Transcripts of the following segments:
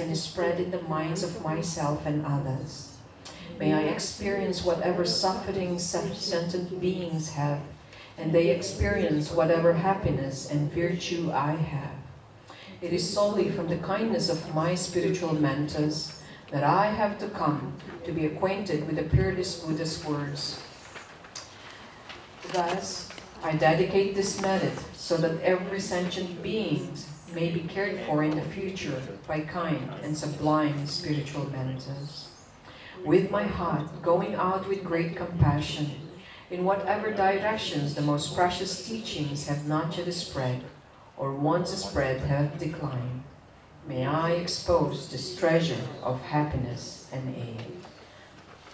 can spread in the minds of myself and others. May I experience whatever suffering sentient beings have, and they experience whatever happiness and virtue I have. It is solely from the kindness of my spiritual mentors that I have to come to be acquainted with the peerless Buddha's words. Thus, I dedicate this method so that every sentient being may be cared for in the future by kind and sublime spiritual mentors. With my heart going out with great compassion, in whatever directions the most precious teachings have not yet spread, or once spread have declined, may I expose this treasure of happiness and aid.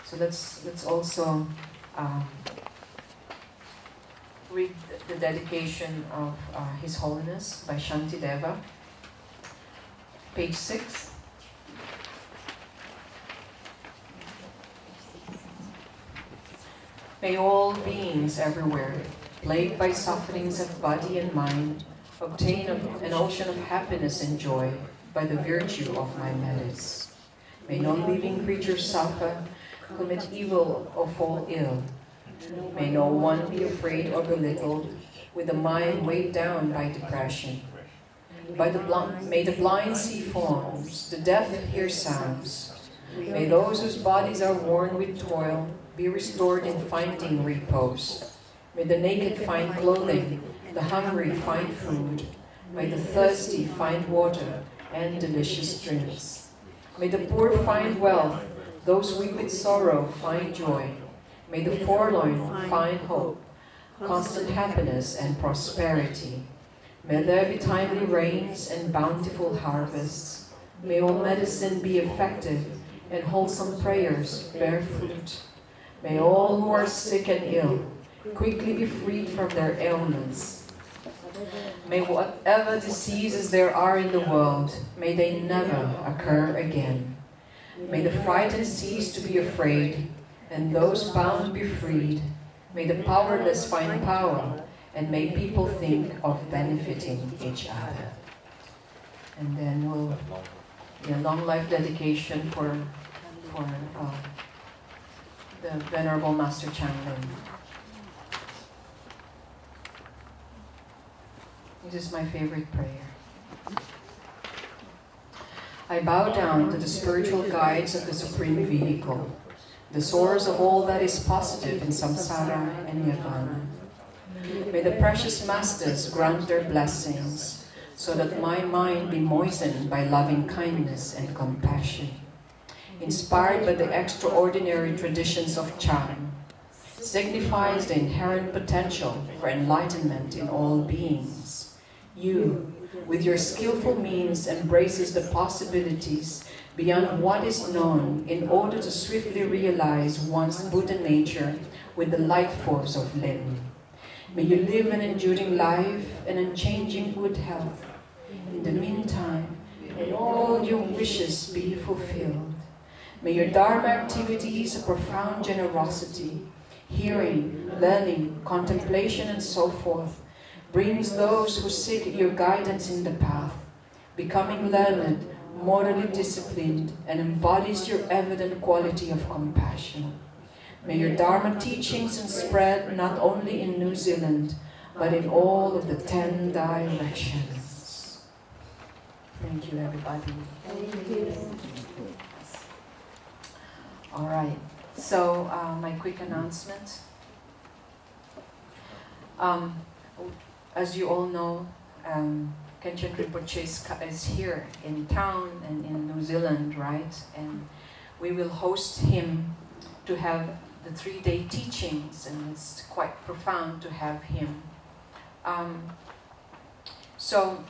So let's also read the dedication of His Holiness by Shantideva, page 6. May all beings everywhere, plagued by sufferings of body and mind, obtain an ocean of happiness and joy by the virtue of my merits. May no living creature suffer, commit evil, or fall ill. May no one be afraid or belittled, with the mind weighed down by depression. May the blind see forms, the deaf hear sounds. May those whose bodies are worn with toil be restored in finding repose. May the naked find clothing, the hungry find food. May the thirsty find water and delicious drinks. May the poor find wealth, those weak with sorrow find joy. May the forlorn find hope, constant happiness and prosperity. May there be timely rains and bountiful harvests. May all medicine be effective and wholesome prayers bear fruit. May all who are sick and ill quickly be freed from their ailments. May whatever diseases there are in the world, may they never occur again. May the frightened cease to be afraid, and those bound be freed. May the powerless find power, and may people think of benefiting each other. And then we'll do a long life dedication for the Venerable Master Changlin. This is my favorite prayer. I bow down to the spiritual guides of the Supreme Vehicle, the source of all that is positive in samsara and nirvana. May the precious masters grant their blessings, so that my mind be moistened by loving kindness and compassion. Inspired by the extraordinary traditions of Chan, signifies the inherent potential for enlightenment in all beings. You, with your skillful means, embraces the possibilities beyond what is known in order to swiftly realize one's Buddha nature with the light force of Lin. May you live an enduring life and unchanging good health. In the meantime, may all your wishes be fulfilled. May your Dharma activities of profound generosity, hearing, learning, contemplation, and so forth, brings those who seek your guidance in the path, becoming learned, morally disciplined, and embodies your evident quality of compassion. May your Dharma teachings spread not only in New Zealand, but in all of the 10 directions. Thank you, everybody. Thank you. All right, so my quick announcement. As you all know, Khenchen Rinpoche is here in town and in New Zealand, right? And we will host him to have the 3-day teachings, and it's quite profound to have him. So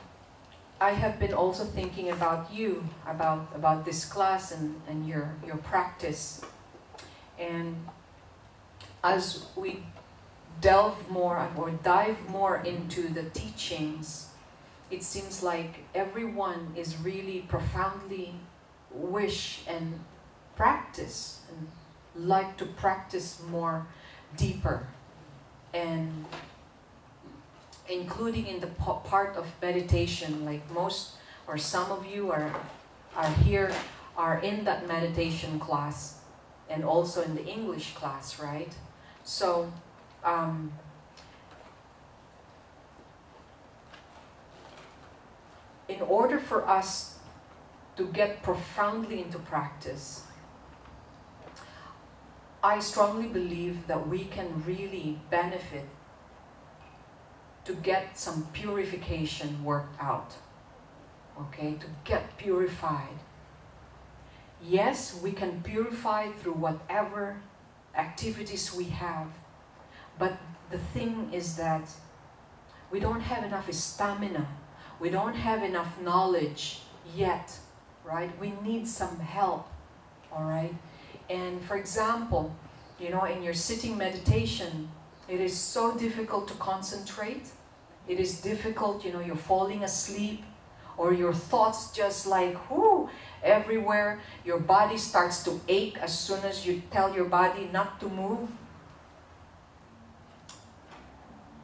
I have been also thinking about you, about this class and your practice. And as we delve more or dive more into the teachings, it seems like everyone is really profoundly wish and practice and like to practice more deeper, and including in the part of meditation, like most or some of you are are in that meditation class and also in the English class, right? So in order for us to get profoundly into practice, I strongly believe that we can really benefit to get some purification worked out. Okay, to get purified. Yes, we can purify through whatever activities we have, but the thing is that we don't have enough stamina. We don't have enough knowledge yet, right? We need some help, all right? And for example, you know, in your sitting meditation, it is so difficult to concentrate. It is difficult, you know, you're falling asleep, or your thoughts just like, whoo, everywhere. Your body starts to ache as soon as you tell your body not to move.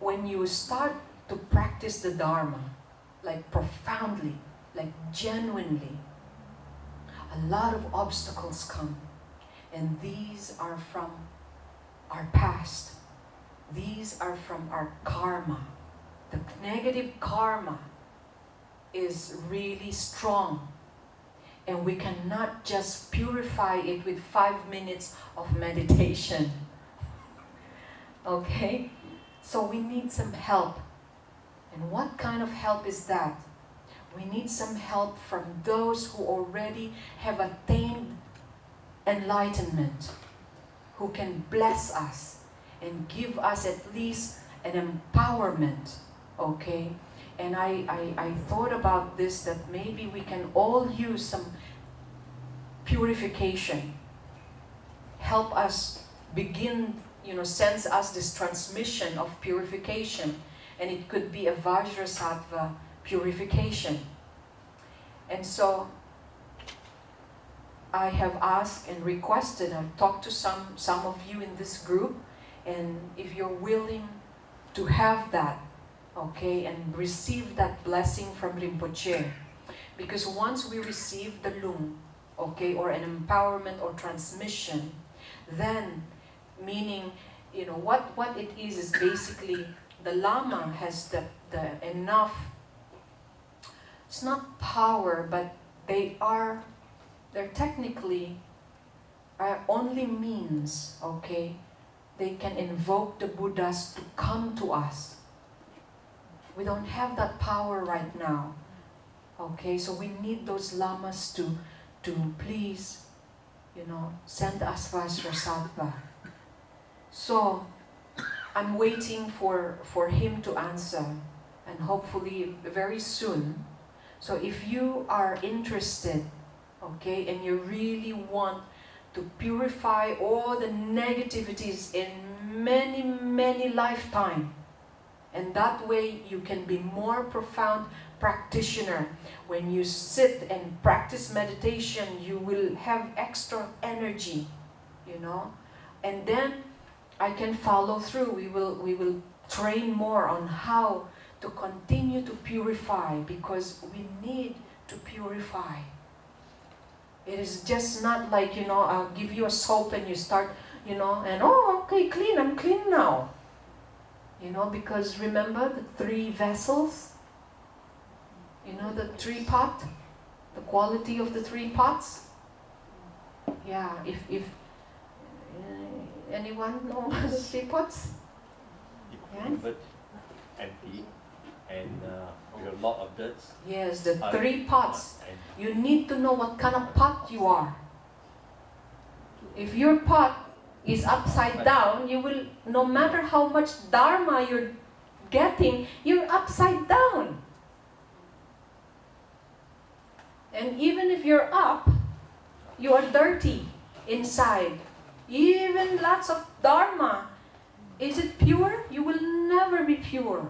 When you start to practice the Dharma, like profoundly, like genuinely, a lot of obstacles come. And these are from our past. These are from our karma. The negative karma is really strong. And we cannot just purify it with 5 minutes of meditation. Okay? So we need some help. And what kind of help is that? We need some help from those who already have attained enlightenment, who can bless us and give us at least an empowerment. Okay? And I thought about this, that maybe we can all use some purification. Help us begin, you know, sends us this transmission of purification. And it could be a Vajrasattva purification. And so I have asked and requested, I've talked to some of you in this group, and if you're willing to have that, okay, and receive that blessing from Rinpoche. Because once we receive the lung, okay, or an empowerment or transmission, then, meaning, you know, what it is basically, the Lama has the enough, it's not power, but they're technically are only means, okay? They can invoke the Buddhas to come to us. We don't have that power right now. Okay, so we need those lamas to please, you know, send us Vajrasattva. So I'm waiting for him to answer, and hopefully very soon. So if you are interested, okay, and you really want to purify all the negativities in many, many lifetimes, and that way you can be more profound practitioner. When you sit and practice meditation, you will have extra energy, you know. And then I can follow through. We will train more on how to continue to purify, because we need to purify. It is just not like, you know, I'll give you a soap and you start, you know, and oh, okay, clean, I'm clean now. You know, because remember the 3 vessels? You know, the 3 pot? The quality of the 3 pots? Yeah, if anyone know the 3 pots? Yeah? But empty and with a lot of dirt. Yes, the 3 pots. You need to know what kind of pot you are. If your pot is upside down, you will, no matter how much Dharma you're getting, you're upside down. And even if you're up, you are dirty inside. Even lots of Dharma, is it pure? You will never be pure.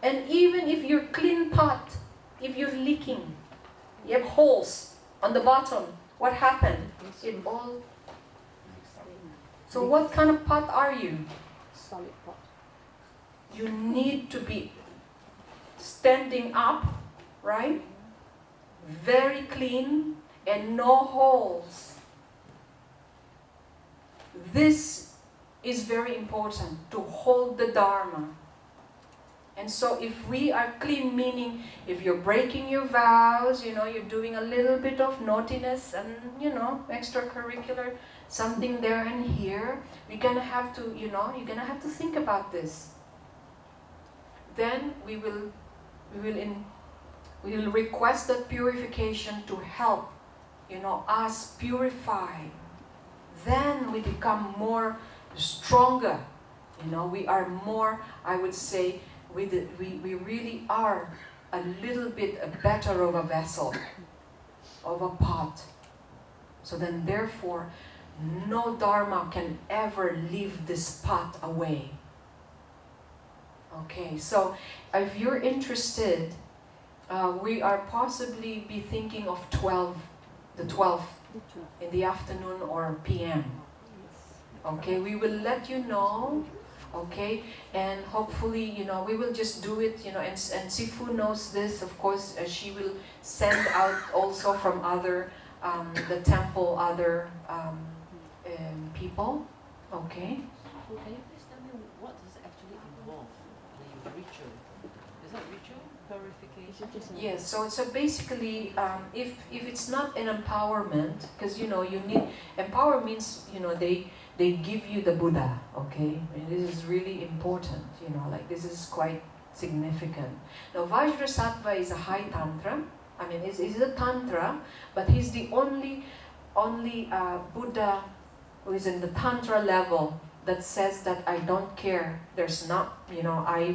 And even if you're clean pot, if you're leaking, you have holes on the bottom, what happened? It all. So what kind of pot are you? Solid pot. You need to be standing up, right? very clean and no holes. This is very important to hold the Dharma. And so if we are clean, meaning if you're breaking your vows, you're doing a little bit of naughtiness and, extracurricular, something there and here, you're gonna have to think about this. Then we will request that purification to help, us purify. Then we become more stronger. We are more, I would say, we really are a little bit better of a vessel, of a pot. So then therefore, no Dharma can ever leave this pot away. Okay, so if you're interested, we are possibly be thinking of the 12th in the afternoon or PM. Okay, we will let you know. Okay, and hopefully, we will just do it, and Sifu knows this, of course. She will send out also from other, the temple, other people. Okay. So can you please tell me what is actually involved in the ritual? Is that ritual purification? Yes. So basically, if it's not an empowerment, because you need empower means they give you the Buddha. Okay, and this is really important. This is quite significant. Now Vajrasattva is a high tantra. I mean, he's a tantra, but he's the only Buddha who is in the tantra level that says that I don't care. There's not, I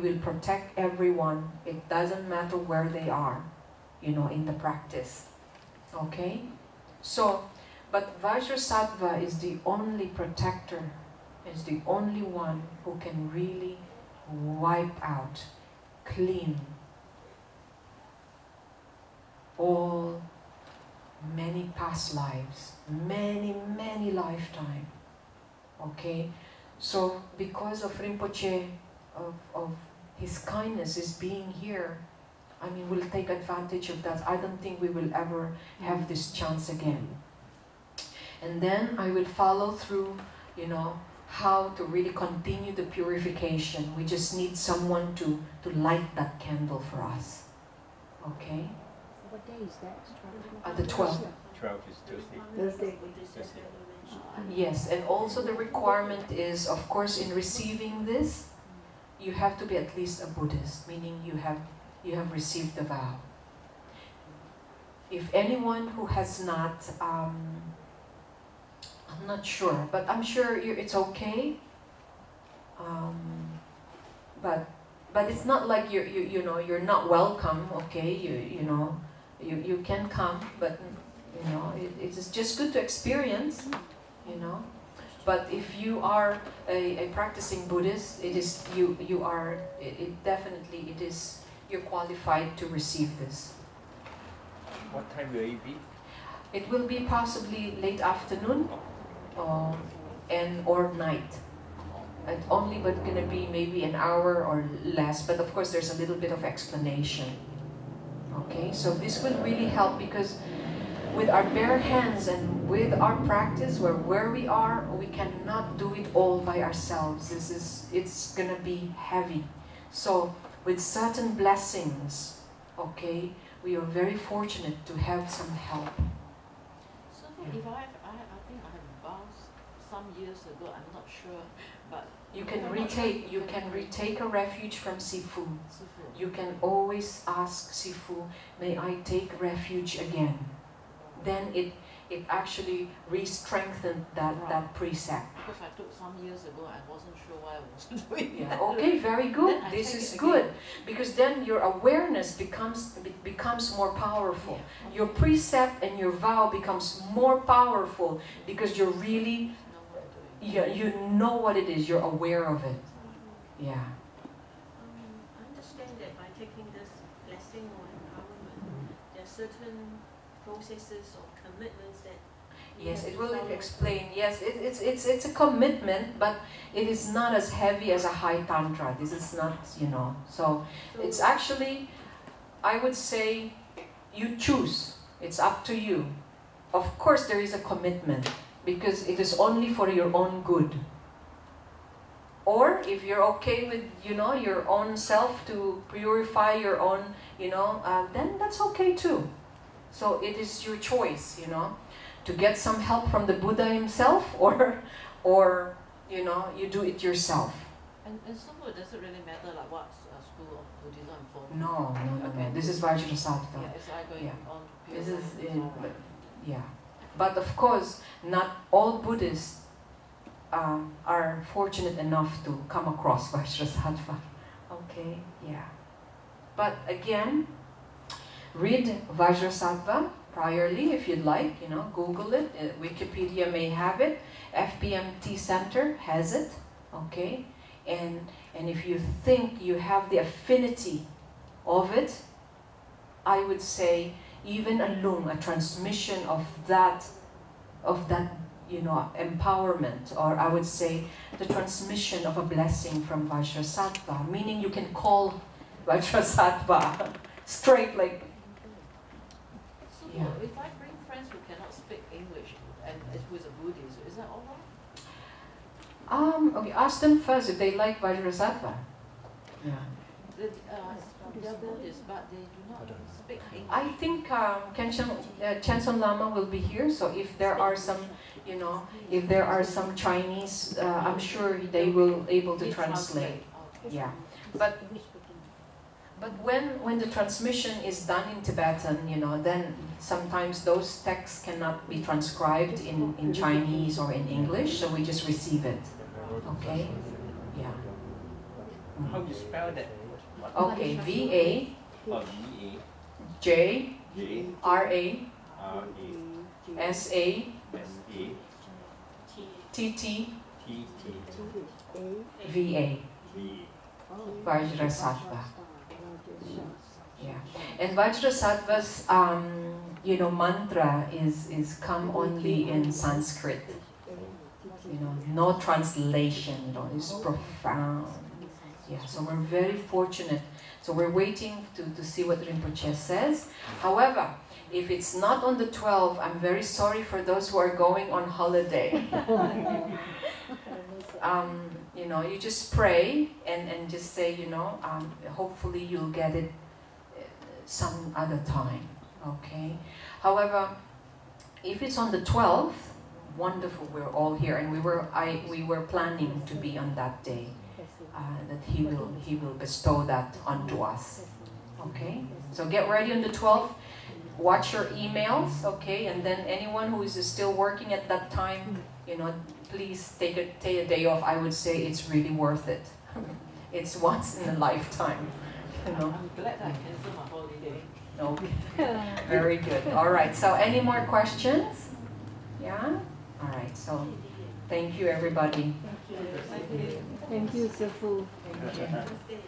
will protect everyone. It doesn't matter where they are, in the practice. Okay? So, but Vajrasattva is the only protector, is the only one who can really wipe out, clean all many past lives, many lifetimes. Okay, so because of Rinpoche, of his kindness, his being here, I mean, we'll take advantage of that. I don't think we will ever have this chance again. And then I will follow through, how to really continue the purification. We just need someone to light that candle for us. Okay? What day is that? The 12th. 12 is Thursday. Yes, and also the requirement is, of course, in receiving this, you have to be at least a Buddhist, meaning you have received the vow. If anyone who has not, I'm not sure, but I'm sure it's okay. But it's not like you're not welcome. Okay, you can come, but it's just good to experience. But if you are a practicing Buddhist, it is definitely you're qualified to receive this. What time will it be? It will be possibly late afternoon, or night. It's only but gonna be maybe an hour or less. But of course, there's a little bit of explanation. Okay, so this will really help, because with our bare hands and with our practice, where we are, we cannot do it all by ourselves. It's gonna be heavy. So with certain blessings, okay, we are very fortunate to have some help. So if I think I have vows some years ago, I'm not sure, but You can retake a refuge from Sifu. You can always ask Sifu, may I take refuge again? Then it actually re-strengthened that precept. Because I took some years ago, I wasn't sure why I wasn't doing it. Yeah, okay, very good. This is good. Because then your awareness becomes more powerful. Yeah. Your precept and your vow becomes more powerful because you're really, you know what it is, you're aware of it. Yeah. I understand that by taking this blessing or empowerment, there are certain processes or commitments that Yes, it will explain. Yes, it's a commitment, but it is not as heavy as a high tantra. This is not, so it's actually, I would say, you choose. It's up to you. Of course, there is a commitment because it is only for your own good. Or if you're okay with, your own self to purify your own, then that's okay too. So it is your choice, to get some help from the Buddha himself, or you do it yourself. And so does it really matter like what school of Buddhism I'm from? No. Okay. This is Vajrasattva. Yeah, it's like going Yeah. on to This is pure yeah. But of course, not all Buddhists are fortunate enough to come across Vajrasattva. Okay, yeah. But again, read Vajrasattva priorly if you'd like, Google it. Wikipedia may have it. FPMT Center has it, okay? And if you think you have the affinity of it, I would say even a transmission of that empowerment, or I would say the transmission of a blessing from Vajrasattva, meaning you can call Vajrasattva straight like. So Yeah. if I bring friends who cannot speak English and who is a Buddhist, is that all right? Okay, ask them first if they like Vajrasattva. Yeah. They're Buddhists, but they do not speak English. I think Chanson Lama will be here, so if there are some, if there are some Chinese, I'm sure they will able to They translate. Okay. Yeah, but when the transmission is done in Tibetan, then sometimes those texts cannot be transcribed in Chinese or in English, so we just receive it. Okay? Yeah. How do you spell that? Okay, V-A V-A J J R-A R-A S-A S-A T-T T-T V-A V-A. Vajrasattva. Yeah. And Vajrasattva's mantra is come only in Sanskrit. No translation, it's profound. Yeah, so we're very fortunate. So we're waiting to see what Rinpoche says. However, if it's not on the 12th, I'm very sorry for those who are going on holiday. You just pray and just say, hopefully you'll get it some other time, okay? However, if it's on the 12th, wonderful, we're all here, and we were planning to be on that day, that he will bestow that onto us, okay? So get ready on the 12th, watch your emails, okay? And then anyone who is still working at that time, please take a day off. I would say it's really worth it. It's once in a lifetime, I'm glad I canceled my holiday. Okay, very good. All right, so any more questions? Yeah? All right, so thank you, everybody. Thank you. Thank you, Sifu. Thank you. Thank you.